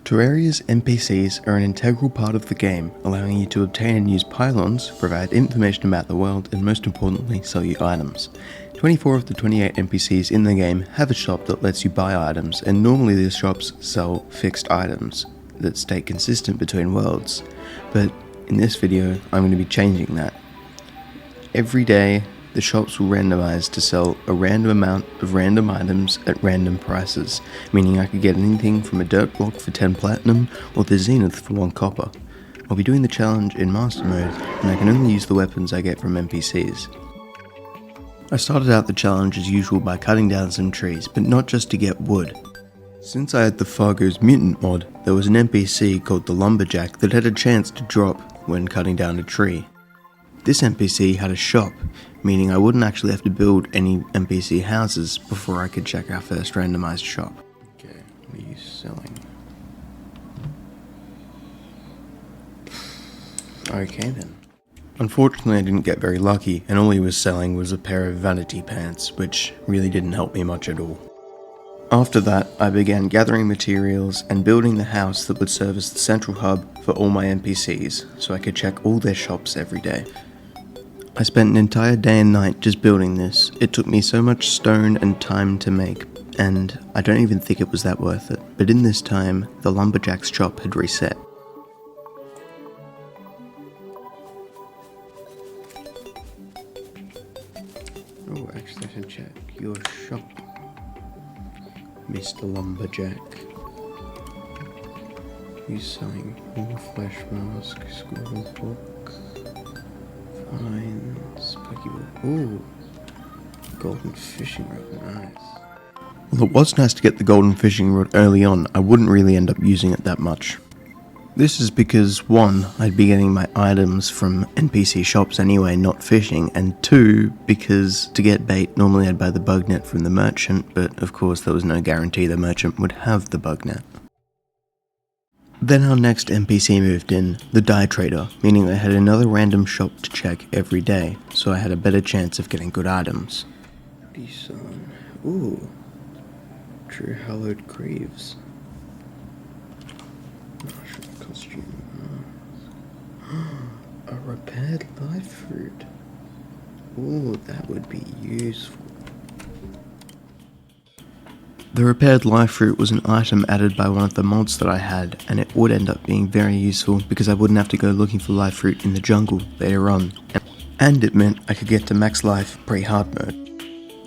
Terraria's NPCs are an integral part of the game, allowing you to obtain and use pylons, provide information about the world, and most importantly, sell you items. 24 of the 28 NPCs in the game have a shop that lets you buy items, and normally these shops sell fixed items that stay consistent between worlds. But in this video, I'm going to be changing that. Every day, the shops will randomize to sell a random amount of random items at random prices, meaning I could get anything from a dirt block for 10 platinum or the zenith for 1 copper. I'll be doing the challenge in master mode, and I can only use the weapons I get from NPCs. I started out the challenge as usual by cutting down some trees, but not just to get wood. Since I had the Fargo's mutant mod, there was an NPC called the Lumberjack that had a chance to drop when cutting down a tree. This NPC had a shop, meaning I wouldn't actually have to build any NPC houses before I could check our first randomized shop. Okay, what are you selling? Okay then. Unfortunately, I didn't get very lucky, and all he was selling was a pair of vanity pants, which really didn't help me much at all. After that, I began gathering materials and building the house that would serve as the central hub for all my NPCs, so I could check all their shops every day. I spent an entire day and night just building this. It took me so much stone and time to make, and I don't even think it was that worth it. But in this time, the Lumberjack's shop had reset. Oh, actually I should check your shop, Mr. Lumberjack. You're selling more flesh mask, squirrel book, fine, spiky book. Ooh, golden fishing rod, nice. Well, it was nice to get the golden fishing rod early on. I wouldn't really end up using it that much. This is because 1, I'd be getting my items from NPC shops anyway, not fishing, and 2, because to get bait, normally I'd buy the bug net from the merchant, but of course there was no guarantee the merchant would have the bug net. Then our next NPC moved in, the dye trader, meaning I had another random shop to check every day, so I had a better chance of getting good items. Ooh, true hallowed greaves. Costume. A repaired live fruit. Ooh, that would be useful. The repaired live fruit was an item added by one of the mods that I had, and it would end up being very useful because I wouldn't have to go looking for live fruit in the jungle later on. And it meant I could get to max life pre-hard mode.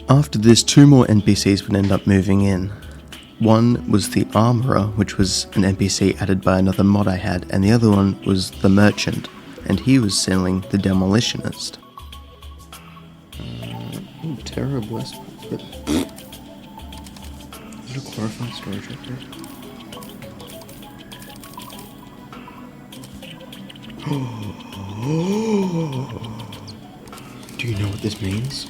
After this, 2 more NPCs would end up moving in. One was the Armourer, which was an NPC added by another mod I had, and the other one was the Merchant, and he was selling the Demolitionist. Terrible aspect, but... Is it a chloroform storage right there? Do you know what this means?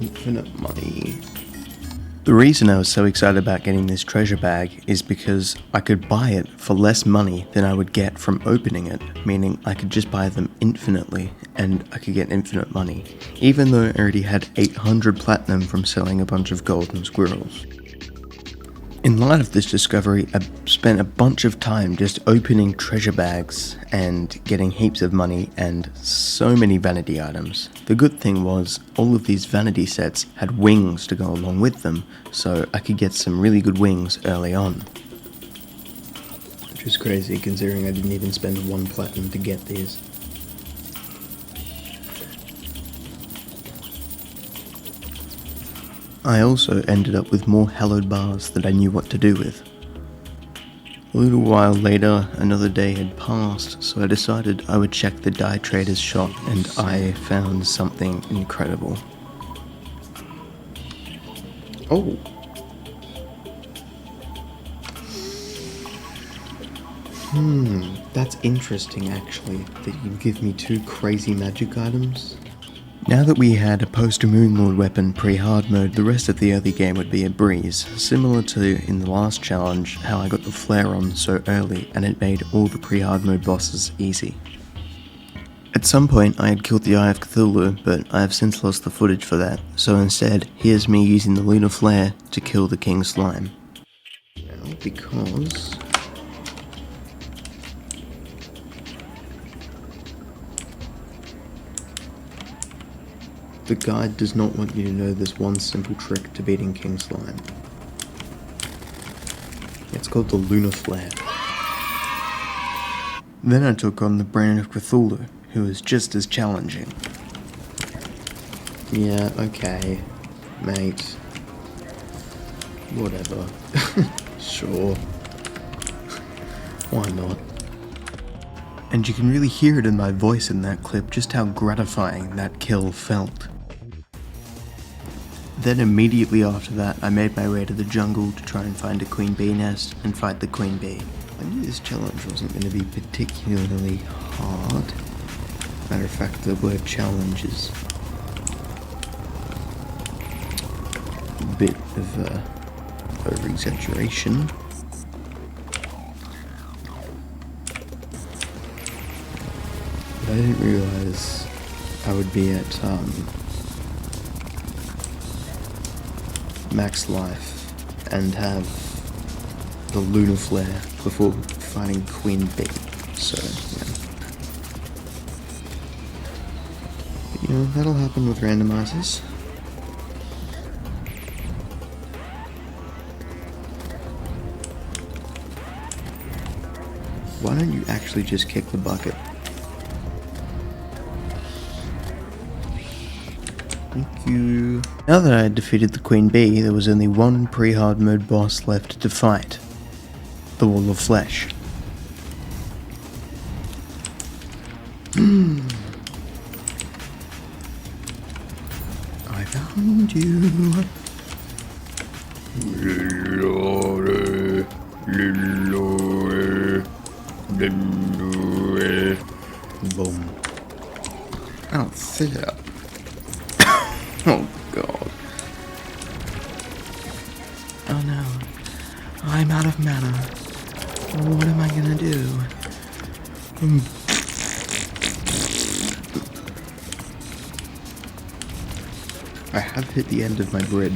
Infinite money. The reason I was so excited about getting this treasure bag is because I could buy it for less money than I would get from opening it, meaning I could just buy them infinitely and I could get infinite money, even though I already had 800 platinum from selling a bunch of golden squirrels. In light of this discovery, I spent a bunch of time just opening treasure bags and getting heaps of money and so many vanity items. The good thing was, all of these vanity sets had wings to go along with them, so I could get some really good wings early on. Which is crazy considering I didn't even spend 1 platinum to get these. I also ended up with more hallowed bars that I knew what to do with. A little while later, another day had passed, so I decided I would check the dye trader's shop, and I found something incredible. Oh! That's interesting actually, that you give me 2 crazy magic items. Now that we had a post-Moonlord weapon pre-hard mode, the rest of the early game would be a breeze, similar to in the last challenge how I got the flare on so early and it made all the pre-hard mode bosses easy. At some point I had killed the Eye of Cthulhu, but I have since lost the footage for that, so instead, here's me using the lunar flare to kill the king slime. Now, because the guide does not want you to know this one simple trick to beating king slime. It's called the lunar flare. Then I took on the Brain of Cthulhu, who is just as challenging. Yeah, okay, mate. Whatever. Sure. Why not? And you can really hear it in my voice in that clip, just how gratifying that kill felt. Then immediately after that, I made my way to the jungle to try and find a queen bee nest and fight the queen bee. I knew this challenge wasn't going to be particularly hard. Matter of fact, the word challenge is a bit of over-exaggeration. But I didn't realise I would be at max life and have the lunar flare before fighting Queen Bee, so yeah. But, you know, that'll happen with randomizers. Why don't you actually just kick the bucket? Thank you. Now that I had defeated the Queen Bee, there was only one pre-hard mode boss left to fight. The Wall of Flesh. I found you. Boom. Oh, sit up. Oh god. Oh no. I'm out of mana. What am I gonna do? I have hit the end of my bridge,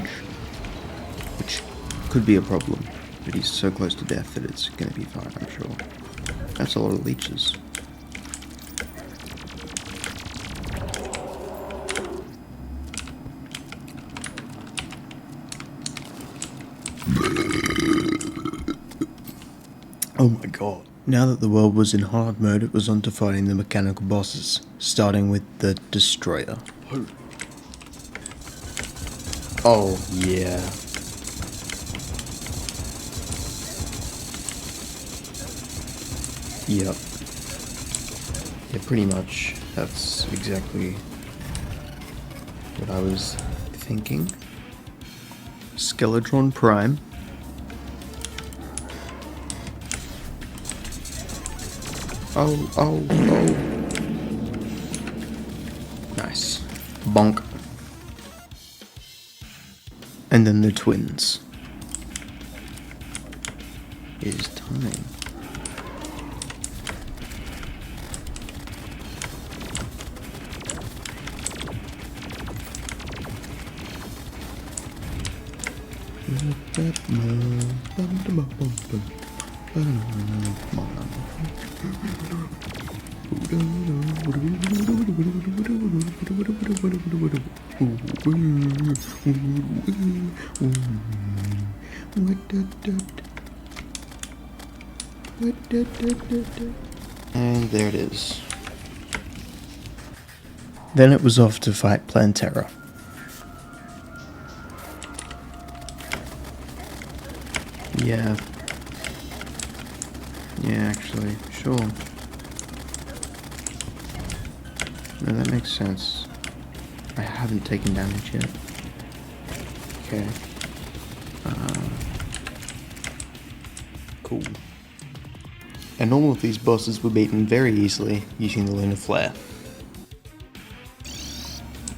which could be a problem, but he's so close to death that it's gonna be fine, I'm sure. That's a lot of leeches. Oh my god. Now that the world was in hard mode, it was on to fighting the mechanical bosses, starting with the Destroyer. Oh yeah. Yep. Yeah, pretty much. That's exactly what I was thinking. Skeletron Prime. Oh, oh, oh. Nice. Bonk. And then the twins. It is time. And there it is. Then it was off to fight Plantera. Yeah. Yeah, actually, sure. No, that makes sense. I haven't taken damage yet. Okay. Cool. And all of these bosses were beaten very easily using the Lunar Flare.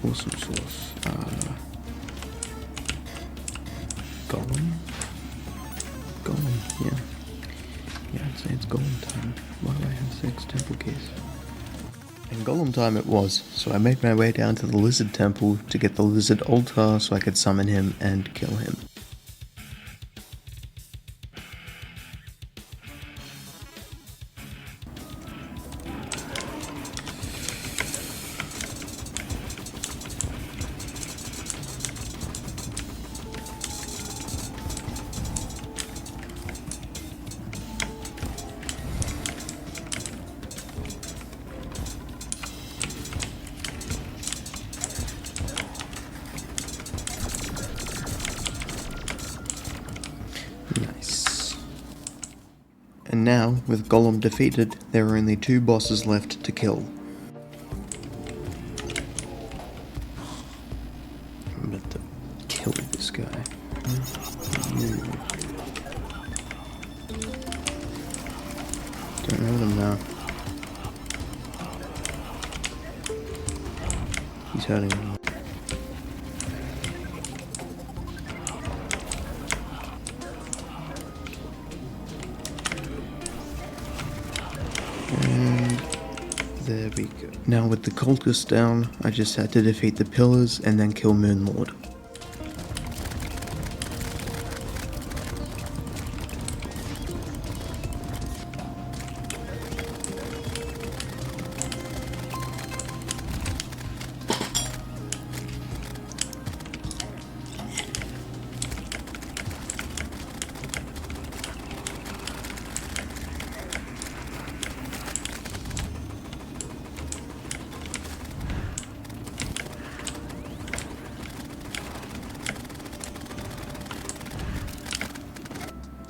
Awesome sauce. Golem? Golem, yeah. Yeah, I'd say it's golem time. Why do I have 6 temple keys? And golem time it was, so I made my way down to the lizard temple to get the lizard altar so I could summon him and kill him. Nice. And now, with Golem defeated, there are only 2 bosses left to kill. I'm about to kill this guy. Don't hurt him now. He's hurting him. And there we go. Now with the cultists down, I just had to defeat the pillars and then kill Moonlord.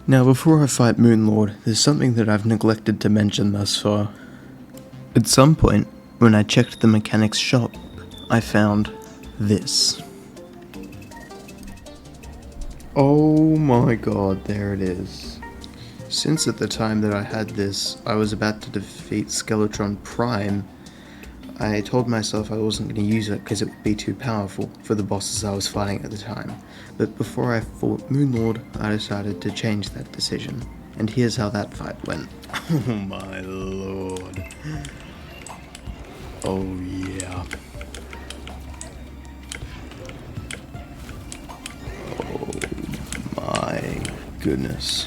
Now before I fight Moonlord, there's something that I've neglected to mention thus far. At some point, when I checked the mechanic's shop, I found this. Oh my god, there it is. Since at the time that I had this, I was about to defeat Skeletron Prime, I told myself I wasn't going to use it because it would be too powerful for the bosses I was fighting at the time. But before I fought Moonlord, I decided to change that decision. And here's how that fight went. Oh my lord. Oh yeah. Oh my goodness.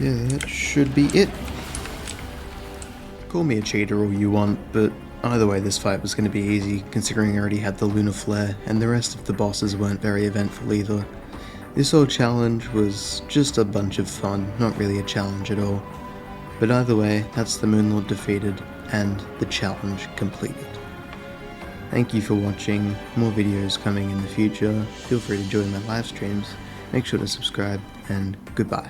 Yeah, that should be it. Call me a cheater all you want, but either way this fight was going to be easy, considering I already had the Lunar Flare, and the rest of the bosses weren't very eventful either. This whole challenge was just a bunch of fun, not really a challenge at all. But either way, that's the Moonlord defeated, and the challenge completed. Thank you for watching, more videos coming in the future, feel free to join my live streams, make sure to subscribe, and goodbye.